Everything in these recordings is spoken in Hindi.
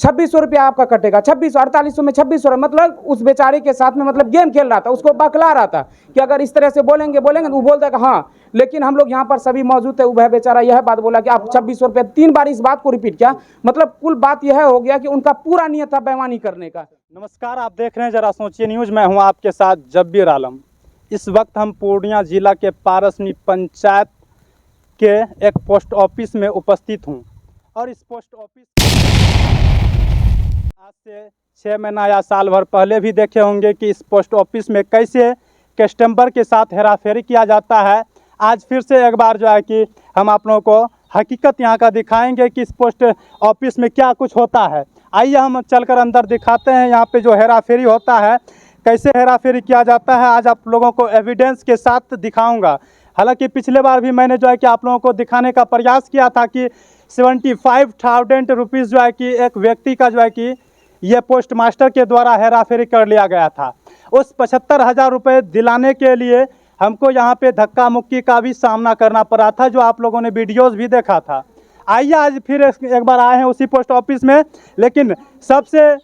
2600 रुपया आपका कटेगा, 2600 में 2600, मतलब उस बेचारे के साथ में मतलब गेम खेल रहा था, उसको बकला रहा था कि अगर इस तरह से बोलेंगे तो वो बोल देगा हाँ। लेकिन हम लोग यहाँ पर सभी मौजूद थे, वह बेचारा यह बात बोला कि आप 2600 रुपये, 3 बार इस बात को रिपीट किया। मतलब कुल बात यह हो गया कि उनका पूरा नियत था बेईमानी करने का। नमस्कार, आप देख रहे हैं जरा सोचिए न्यूज़। मैं हूं आपके साथ जब्बीर आलम। इस वक्त हम पूर्णिया जिला के पारसनी पंचायत के एक पोस्ट ऑफिस में उपस्थित हूं और इस पोस्ट ऑफिस आज से 6 महीना या साल भर पहले भी देखे होंगे कि इस पोस्ट ऑफिस में कैसे कस्टमर के साथ हेराफेरी किया जाता है। आज फिर से एक बार जो है कि हम आप लोगों को हकीकत यहाँ का दिखाएंगे कि इस पोस्ट ऑफिस में क्या कुछ होता है। आइए हम चलकर अंदर दिखाते हैं यहाँ पे जो हेराफेरी होता है, कैसे हेराफेरी किया जाता है। आज आप लोगों को एविडेंस के साथ दिखाऊंगा। हालांकि पिछले बार भी मैंने जो है कि आप लोगों को दिखाने का प्रयास किया था कि 75,000 रुपीज़ जो है कि एक व्यक्ति का जो है कि ये पोस्ट मास्टर के द्वारा हेराफेरी कर लिया गया था। उस 75,000 रुपये दिलाने के लिए हमको यहाँ पे धक्का मुक्की का भी सामना करना पड़ा था, जो आप लोगों ने वीडियोस भी देखा था। आइए आज फिर एक बार आए हैं उसी पोस्ट ऑफिस में, लेकिन सबसे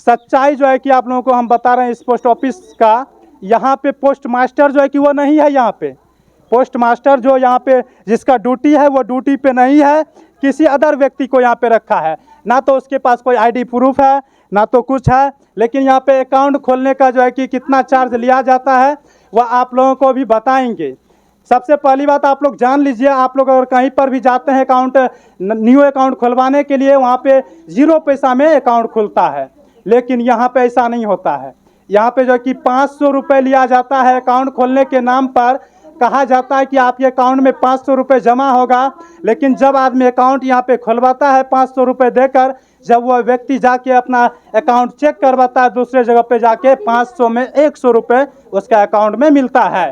सच्चाई जो है कि आप लोगों को हम बता रहे हैं इस पोस्ट ऑफिस का। यहाँ पे पोस्ट मास्टर जो है कि वो नहीं है। यहाँ पे पोस्ट मास्टर जो यहाँ पे जिसका ड्यूटी है वो ड्यूटी पे नहीं है, किसी अदर व्यक्ति को यहाँ पे रखा है। ना तो उसके पास कोई आईडी प्रूफ है, ना तो कुछ है। लेकिन यहाँ पे अकाउंट खोलने का जो है कि कितना चार्ज लिया जाता है वह आप लोगों को भी बताएंगे। सबसे पहली बात आप लोग जान लीजिए, आप लोग अगर कहीं पर भी जाते हैं न्यू अकाउंट खुलवाने के लिए, वहाँ पे 0 पैसा में अकाउंट खुलता है। लेकिन यहाँ पे ऐसा नहीं होता है। यहाँ पे जो है कि 500 रुपये लिया जाता है अकाउंट खोलने के नाम पर। कहा जाता है कि आपके अकाउंट में 500 रुपये जमा होगा, लेकिन जब आदमी अकाउंट यहाँ पे खुलवाता है 500 रुपये देकर, जब वह व्यक्ति जाके अपना अकाउंट चेक करवाता है दूसरे जगह पे जाके, 500 में 100 रुपये उसका अकाउंट में मिलता है।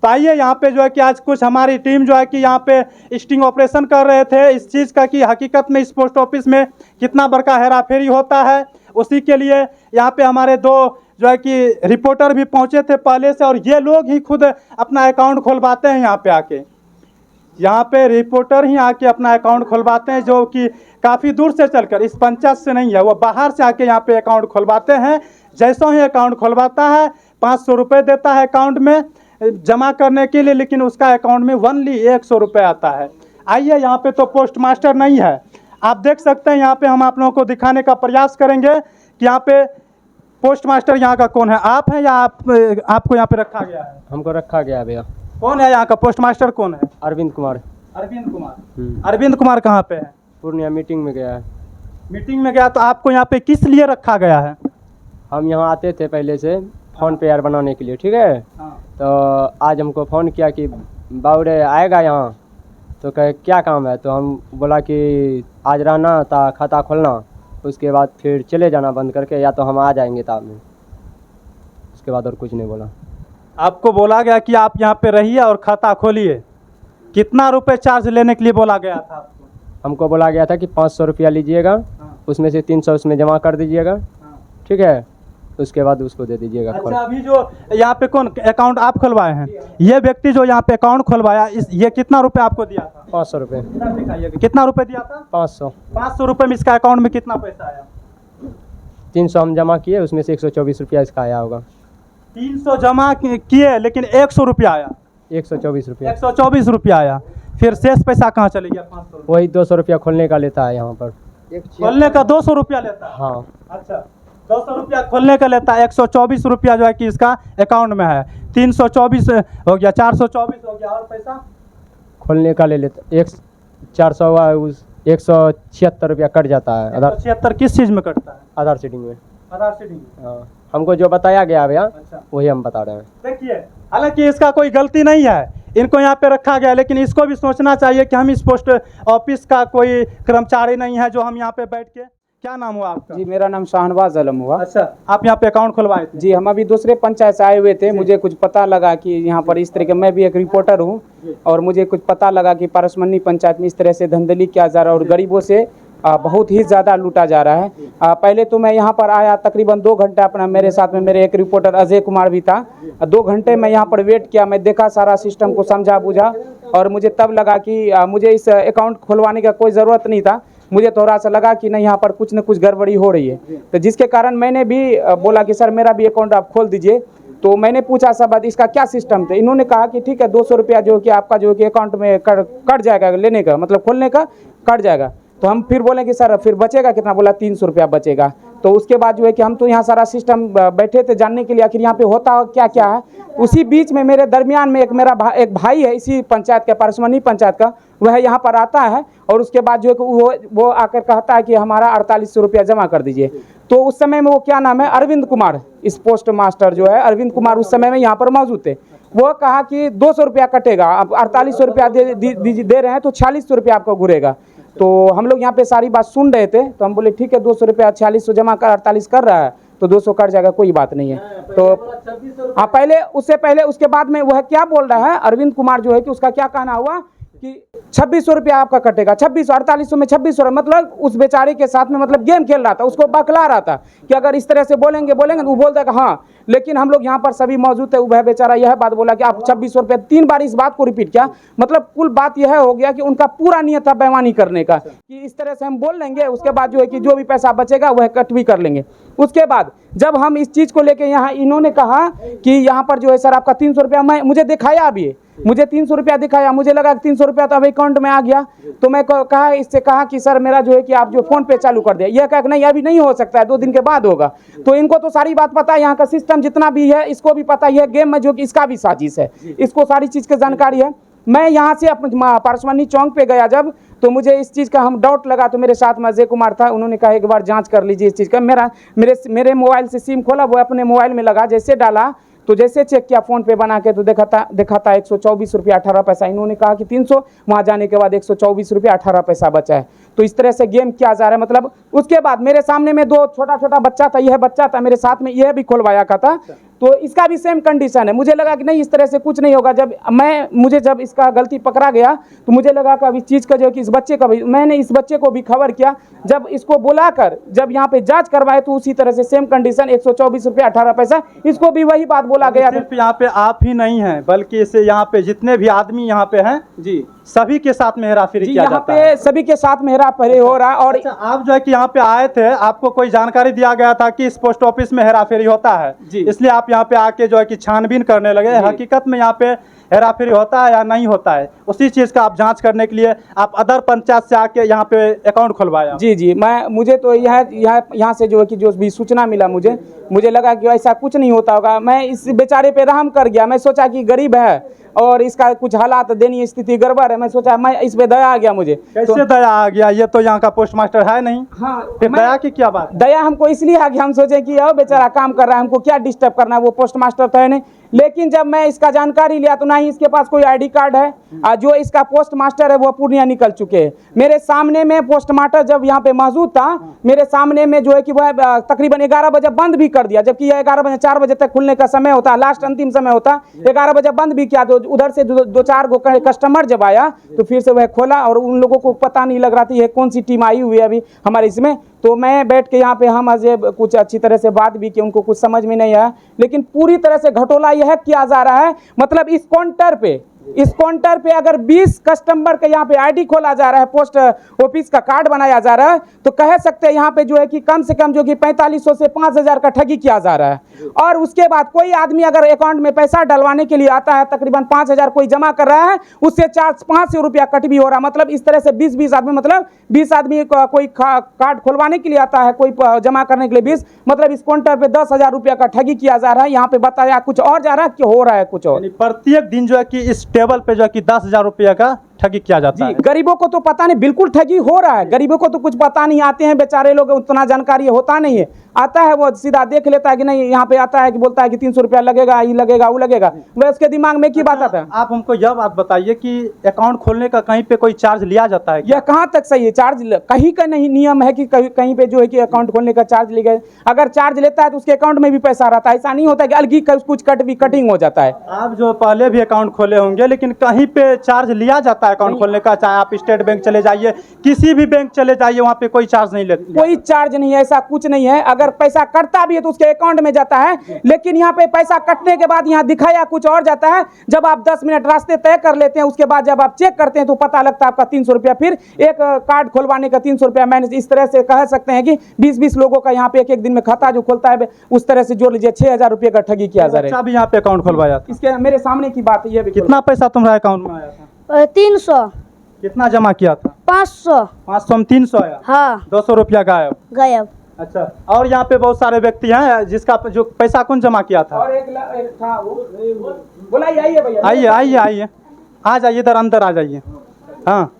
तो आइए यहाँ पे जो है कि आज कुछ हमारी टीम जो है कि यहाँ पे स्टिंग ऑपरेशन कर रहे थे इस चीज़ का कि हकीकत में इस पोस्ट ऑफिस में कितना बड़का हेराफेरी होता है। उसी के लिए यहाँ पे हमारे 2 जो है कि रिपोर्टर भी पहुँचे थे पहले से, और ये लोग ही खुद अपना अकाउंट खुलवाते हैं। यहाँ पे आके यहाँ पे रिपोर्टर ही आके अपना अकाउंट खुलवाते हैं, जो कि काफ़ी दूर से चलकर, इस पंचायत से नहीं है, वो बाहर से आके यहाँ पे अकाउंट खुलवाते हैं। जैसा ही अकाउंट खुलवाता है 500 रुपये देता है अकाउंट में जमा करने के लिए, लेकिन उसका अकाउंट में ओनली 100 रुपये आता है। आइए यहाँ पे तो पोस्ट मास्टर नहीं है, आप देख सकते हैं। यहाँ पे हम आप लोगों को दिखाने का प्रयास करेंगे कि यहाँ पे पोस्ट मास्टर यहाँ का कौन है। आप हैं या आपको यहाँ पे रखा गया है? हमको रखा गया है भैया। कौन है यहाँ का पोस्ट मास्टर, कौन है? अरविंद कुमार। अरविंद कुमार। अरविंद कुमार कहाँ पे है? पूर्णिया मीटिंग में गया है। मीटिंग में गया। तो आपको यहाँ पे किस लिए रखा गया है? हम यहाँ आते थे पहले से फ़ोन पे यार बनाने के लिए, ठीक है। तो आज हमको फ़ोन किया कि बाउरे आएगा यहाँ, तो कहे क्या काम है। तो हम बोला कि आज रहना था, खाता खोलना, उसके बाद फिर चले जाना बंद करके, या तो हम आ जाएंगे ताब में। उसके बाद और कुछ नहीं बोला। आपको बोला गया कि आप यहाँ पे रहिए और खाता खोलिए। कितना रुपए चार्ज लेने के लिए बोला गया था आपको? हमको बोला गया था कि 500 रुपया लीजिएगा, उसमें से 300 उसमें जमा कर दीजिएगा, ठीक है। उसके बाद उसको दे दीजिएगा। अच्छा, अभी जो यहाँ पे कौन अकाउंट आप खुलवाए हैं, ये व्यक्ति जो यहाँ पे अकाउंट खुलवाया, ये कितना रुपए आपको दिया था? 500 रुपये। कितना रुपए दिया था? 500। 500 रुपये में इसका अकाउंट में कितना पैसा आया? 300 हम जमा किए, उसमें से 124 रुपया इसका आया होगा। 300 जमा किए, लेकिन 100 रुपया आया। 124 रुपया। 124 रुपया आया। फिर शेष पैसा कहाँ चले गया? 500। वही 200 रुपया खोलने का लेता है यहाँ पर। खोलने का 200 रुपया लेता है? हाँ। अच्छा, 200 रुपया खोलने का लेता है। 124 रुपया जो है कि इसका अकाउंट में है। 324 हो गया, 424 हो गया, और पैसा खोलने का ले लेता। 400 हुआ, उस 176 रुपया कट जाता है। 176 किस चीज़ में कटता है? आधार सीडिंग में। आधार सीडिंग। हाँ, हमको जो बताया गया भैया, अच्छा, वही हम बता रहे हैं। देखिए, हालांकि इसका कोई गलती नहीं है, इनको यहाँ पे रखा गया, लेकिन इसको भी सोचना चाहिए कि हम इस पोस्ट ऑफिस का कोई कर्मचारी नहीं है जो हम यहाँ पे बैठ के। क्या नाम हुआ आपका? जी, मेरा नाम शाहनवाज आलम हुआ। अच्छा, आप यहाँ पे अकाउंट खुलवाए थे? जी, हम अभी दूसरे पंचायत से आए हुए थे। मुझे कुछ पता लगा कि यहाँ पर इस तरह के, मैं भी एक रिपोर्टर हूँ, और मुझे कुछ पता लगा कि पारसमनी पंचायत में इस तरह से धांधली किया जा रहा है और गरीबों से बहुत ही ज़्यादा लूटा जा रहा है। पहले तो मैं यहाँ पर आया तकरीबन 2 घंटा, अपना मेरे साथ में मेरे एक रिपोर्टर अजय कुमार भी था। 2 घंटे मैं यहाँ पर वेट किया, मैं देखा, सारा सिस्टम को समझा बुझा, और मुझे तब लगा कि मुझे इस अकाउंट खुलवाने का कोई ज़रूरत नहीं था। मुझे थोड़ा सा लगा कि नहीं यहाँ पर कुछ न कुछ गड़बड़ी हो रही है। तो जिसके कारण मैंने भी बोला कि सर मेरा भी अकाउंट आप खोल दीजिए। तो मैंने पूछा सब बात इसका क्या सिस्टम थे। इन्होंने कहा कि ठीक है 200 रुपया जो कि आपका जो कि अकाउंट में कट जाएगा, लेने का मतलब खोलने का कट जाएगा। तो हम फिर बोले कि सर फिर बचेगा कितना, बोला 300 रुपया बचेगा। तो उसके बाद जो है कि हम तो यहाँ सारा सिस्टम बैठे थे जानने के लिए आखिर यहाँ पे होता क्या क्या है। उसी बीच में मेरे दरमियान में एक भाई है इसी पंचायत का, पारसमनी पंचायत का, वह यहाँ पर आता है और उसके बाद जो है कि वो आकर कहता है कि हमारा 4800 रुपया जमा कर दीजिए। तो उस समय में वो क्या नाम है, अरविंद कुमार, इस पोस्ट मास्टर जो है अरविंद कुमार उस समय में यहाँ पर मौजूद थे। वो कहा कि 200 रुपया कटेगा, अब 4800 रुपया दे रहे हैं तो 4600 रुपया आपको घुरेगा। तो हम लोग यहाँ पे सारी बात सुन रहे थे। तो हम बोले ठीक है 200 रुपया 4600 जमा कर 48 कर रहा है तो 200 कट जाएगा, कोई बात नहीं है। तो हाँ पहले उससे पहले उसके बाद में वह क्या बोल रहा है अरविंद कुमार जो है कि उसका क्या कहना हुआ कि 2600 रुपया आपका कटेगा, 2600 4800 में 2600, मतलब उस बेचारे के साथ में मतलब गेम खेल रहा था, उसको बकला रहा था कि अगर इस तरह से बोलेंगे तो वो बोलता है कि हाँ। लेकिन हम लोग यहाँ पर सभी मौजूद थे, वह बेचारा यह बात बोला कि आप 2600 रुपया, 3 बार इस बात को रिपीट किया। मतलब कुल बात यह हो गया कि उनका पूरा नियत था बेईमानी करने का, कि इस तरह से हम बोल लेंगे, उसके बाद जो है कि जो भी पैसा बचेगा वह कट भी कर लेंगे। उसके बाद जब हम इस चीज़ को लेके यहाँ, इन्होंने कहा कि यहाँ पर जो है सर आपका 300 रुपया, मुझे दिखाया अभी, मुझे 300 रुपया दिखाया, मुझे लगा कि 300 रुपया तो अब अकाउंट में आ गया। तो मैं इससे कहा कि सर मेरा जो है कि आप जो फ़ोन पे चालू कर दिया। यह कहा कि नहीं अभी नहीं हो सकता है, 2 दिन के बाद होगा। तो इनको तो सारी बात पता है, यहाँ का सिस्टम जितना भी है इसको भी पता है, गेम में जो कि इसका भी साजिश है, इसको सारी चीज़ की जानकारी है। मैं यहाँ से अपने पारसमनी चौक पे गया जब, तो मुझे इस चीज़ का हम डाउट लगा। तो मेरे साथ में अजय कुमार था, उन्होंने कहा एक बार जांच कर लीजिए इस चीज़ का। मेरे मोबाइल से सिम खोला, वो अपने मोबाइल में लगा, जैसे डाला तो जैसे चेक किया फ़ोन पे बना के तो देखा था 124 रुपया 18 पैसा। इन्होंने कहा कि 300, वहाँ जाने के बाद 124 रुपया 18 पैसा बचा है। तो इस तरह से गेम किया जा रहा है। मतलब उसके बाद मेरे सामने में 2 छोटा बच्चा था, यह बच्चा था मेरे साथ में, यह भी खुलवाया का था। तो इसका भी सेम कंडीशन है। मुझे लगा कि नहीं इस तरह से कुछ नहीं होगा। जब इसका गलती पकड़ा गया तो मुझे लगा कि अब इस चीज़ का जो कि इस बच्चे का भी, मैंने इस बच्चे को भी खबर किया। जब इसको बुलाकर जब यहाँ पे जांच करवाए तो उसी तरह से सेम कंडीशन 124 रुपया 18 पैसा, इसको भी वही बात बोला गया। सिर्फ यहाँ पे आप ही नहीं हैं, बल्कि इसे यहाँ पे जितने भी आदमी यहाँ पे हैं जी, सभी के साथ में हेराफेरी किया जाता है। यहाँ पे सभी के साथ में हेराफेरी हो रहा है। और अच्छा, आप जो है कि यहाँ पे आए थे, आपको कोई जानकारी दिया गया था कि इस पोस्ट ऑफिस में हेराफेरी होता है जी, इसलिए आप यहाँ पे आके जो है कि छानबीन करने लगे हकीकत में यहाँ पे हेराफेरी होता है या नहीं होता है। उसी चीज़ का आप जांच करने के लिए आप अदर पंचायत से आके यहाँ पे अकाउंट खुलवाया। जी, मुझे तो यहाँ से जो है कि जो भी सूचना मिला, मुझे लगा कि ऐसा कुछ नहीं होता होगा। मैं इस बेचारे पे रहम कर गया। मैं सोचा कि गरीब है और इसका कुछ हालात दयनीय स्थिति गड़बड़ है। मैं सोचा, मैं इस पे दया आ गया मुझे। कैसे दया आ गया? ये तो यहाँ का पोस्ट मास्टर है नहीं। हाँ, फिर दया की क्या बात? दया हमको इसलिए आ गया, हम सोचे कि आओ बेचारा काम कर रहा है, हमको क्या डिस्टर्ब करना है, वो पोस्ट मास्टर तो है नहीं। लेकिन जब मैं इसका जानकारी लिया तो ना ही इसके पास कोई आईडी कार्ड है, और जो इसका पोस्ट मास्टर है वो पूर्णिया निकल चुके हैं। मेरे सामने में पोस्ट मास्टर जब यहाँ पे मौजूद था, मेरे सामने में जो है कि वह तकरीबन 11 बजे बंद भी कर दिया, जबकि यह 11 बजे 4 बजे तक खुलने का समय होता, लास्ट अंतिम समय होता। 11 बजे बंद भी किया। तो उधर से 2-4 गो कस्टमर जब आया तो फिर से वह खोला, और उन लोगों को पता नहीं लग रहा था ये कौन सी टीम आई हुई है अभी हमारे इसमें। तो मैं बैठ के यहाँ पे हम अजय कुछ अच्छी तरह से बात भी की, उनको कुछ समझ में नहीं आया। लेकिन पूरी तरह से घटोला यह किया जा रहा है, मतलब इस काउंटर पे अगर 20 कस्टमर के यहाँ पे आईडी खोला जा रहा है, पोस्ट ऑफिस का कार्ड बनाया जा रहा है, तो कह सकते हैं यहाँ पे जो है कि कम से कम जो कि 4500 से 5000 का ठगी किया जा रहा है। और उसके बाद कोई आदमी अगर अकाउंट में पैसा डलवाने के लिए आता है, तकरीबन 5000 कोई जमा कर रहा है, उससे 400-500 रुपया कट भी हो रहा है। मतलब इस तरह से 20 आदमी, मतलब 20 आदमी कोई कार्ड खुलवाने के लिए आता है, कोई जमा करने के लिए 20, मतलब इस काउंटर पे 10,000 रुपया का ठगी किया जा रहा है। यहाँ पे बताया कुछ और जा रहा है कि हो रहा है कुछ और। प्रत्येक दिन जो है कि इस टेबल पे जो है कि 10,000 रुपया का ठगी किया जाता है। गरीबों को तो पता नहीं, बिल्कुल ठगी हो रहा है। गरीबों को तो कुछ पता नहीं, आते हैं बेचारे लोग, उतना जानकारी होता नहीं है। आता है वो सीधा देख लेता है कि नहीं, यहाँ पे आता है कि बोलता है कि 300 रुपया लगेगा, ये लगेगा, वो लगेगा, वह उसके दिमाग में की बात आता है। आप हमको यह बात बताइए कि अकाउंट खोलने का कहीं पे कोई चार्ज लिया जाता है? यह कहाँ तक सही है? चार्ज कहीं का नहीं नियम है कि कहीं पे जो है कि अकाउंट खोलने का चार्ज लेगा। अगर चार्ज लेता है तो उसके अकाउंट में भी पैसा रहता है। ऐसा नहीं होता कि अलग ही कुछ कटिंग हो जाता है। आप जो पहले भी अकाउंट खोले होंगे, लेकिन कहीं पे चार्ज लिया जाता है अकाउंट खोलने का? चाहे आप स्टेट बैंक चले जाइए, किसी भी बैंक चले जाइए, वहाँ पे कोई चार्ज नहीं लेते? कोई चार्ज नहीं है, ऐसा कुछ नहीं है। अगर अगर पैसा कटता भी है तो उसके अकाउंट में जाता है, लेकिन यहाँ पे पैसा कटने के बाद यहाँ दिखाया कुछ और जाता है। जब आप 10 मिनट रास्ते तय कर लेते हैं, उसके बाद जब आप चेक करते हैं तो पता लगता है आपका 300 रुपया, फिर एक कार्ड खुलवाने का 300 रुपया। मैंने इस तरह से कह सकते हैं कि 20-20 लोगों का यहाँ पे एक दिन में खाता जो खुलता है उस तरह से जोड़ लीजिए 6000 रुपये का ठगी किया जा रहा है। अभी यहाँ पे अकाउंट खुलवाया था, इसके मेरे सामने की बात है। ये भी कितना पैसा तुम्हारे अकाउंट में आया था? 300, कितना जमा किया था? 500, 500 में 300 आया, हाँ 200 रुपया गायब। गायब। अच्छा, और यहाँ पे बहुत सारे व्यक्ति हैं जिसका जो पैसा कौन जमा किया था? और एक था वो बोला आइए भैया, आइए आइए आइए, आ जाइए इधर अंदर आ जाइए। हाँ,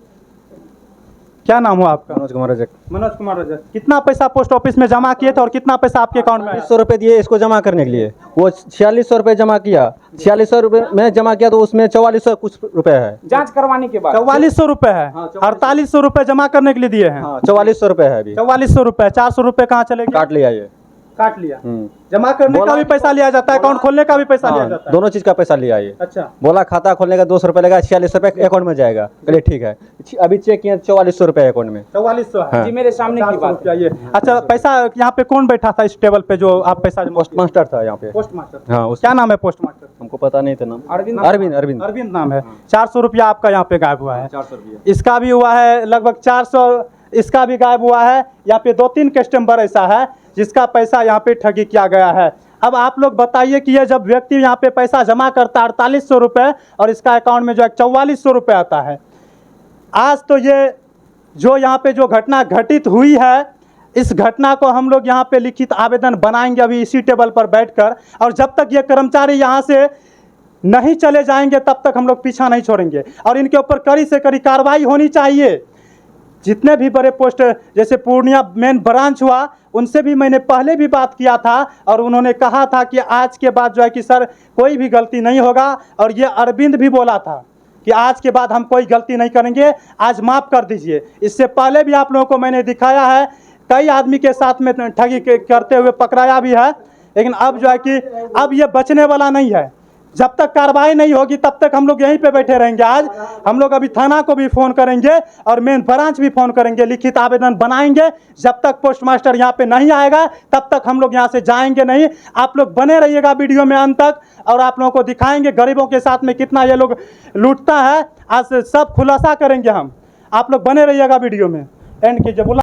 क्या नाम हुआ आपका? मनोज कुमार रजक। मनोज कुमार रजक। कितना पैसा पोस्ट ऑफिस में जमा किए थे और कितना पैसा आपके अकाउंट में आया? 100 रुपये दिए इसको जमा करने के लिए, वो 4600 रुपये जमा किया। 4600 रुपये में जमा किया तो उसमें 4400 कुछ रुपए है। जांच करवाने के बाद 4400 रुपए है, 4800 रुपए जमा करने के लिए दिए हैं। हाँ 4400 रुपये है अभी। 4400 रुपए, 400 रुपए कहाँ चले गए? काट लिया ये। काट लिया। जमा करने का भी पैसा लिया जाता है, अकाउंट खोलने का भी पैसा लिया जाता है? दोनों चीज का पैसा लिया ये। अच्छा, बोला खाता खोलने का 200 रुपये लगा, 4600 रुपये अकाउंट में जाएगा। चलिए ठीक है, अभी चेक किया 4400 रुपये अकाउंट में। 4400 है जी, मेरे सामने की बात है। ये अच्छा, पैसा यहाँ पे कौन बैठा था इस टेबल पे जो आप पैसा? पोस्ट मास्टर था यहाँ पे। Post master. हाँ क्या नाम है पोस्ट मास्टर? हमको पता नहीं था नाम। अरविंद। अरविंद अरविंद अरविंद नाम है। 400 रुपया आपका यहाँ पे गायब हुआ है। 400 रुपये इसका भी हुआ है लगभग 400, इसका भी गायब हुआ है। यहाँ पे 2-3 कस्टमर ऐसा है जिसका पैसा यहाँ पे ठगी किया गया है। अब आप लोग बताइए कि ये जब व्यक्ति यहाँ पे पैसा जमा करता है 4800 रुपये और इसका अकाउंट में जो है 4400 रुपये आता है, आज तो ये जो यहाँ पे जो घटना घटित हुई है, इस घटना को हम लोग यहाँ पे लिखित आवेदन बनाएंगे अभी इसी टेबल पर बैठकर, और जब तक ये कर्मचारी यहाँ से नहीं चले जाएंगे तब तक हम लोग पीछा नहीं छोड़ेंगे और इनके ऊपर कड़ी से कड़ी कार्रवाई होनी चाहिए। जितने भी बड़े पोस्ट जैसे पूर्णिया मेन ब्रांच हुआ, उनसे भी मैंने पहले भी बात किया था और उन्होंने कहा था कि आज के बाद जो है कि सर कोई भी गलती नहीं होगा, और ये अरविंद भी बोला था कि आज के बाद हम कोई गलती नहीं करेंगे, आज माफ़ कर दीजिए। इससे पहले भी आप लोगों को मैंने दिखाया है, कई आदमी के साथ में ठगी करते हुए पकड़ाया भी है, लेकिन अब जो है कि अब ये बचने वाला नहीं है। जब तक कार्रवाई नहीं होगी तब तक हम लोग यहीं पे बैठे रहेंगे। आज हम लोग अभी थाना को भी फ़ोन करेंगे और मेन ब्रांच भी फ़ोन करेंगे, लिखित आवेदन बनाएंगे। जब तक पोस्ट मास्टर यहाँ पे नहीं आएगा तब तक हम लोग यहाँ से जाएंगे नहीं। आप लोग बने रहिएगा वीडियो में अंत तक, और आप लोगों को दिखाएंगे गरीबों के साथ में कितना ये लोग लूटता है। आज सब खुलासा करेंगे हम, आप लोग बने रहिएगा वीडियो में। एंड कीजिए, बोला।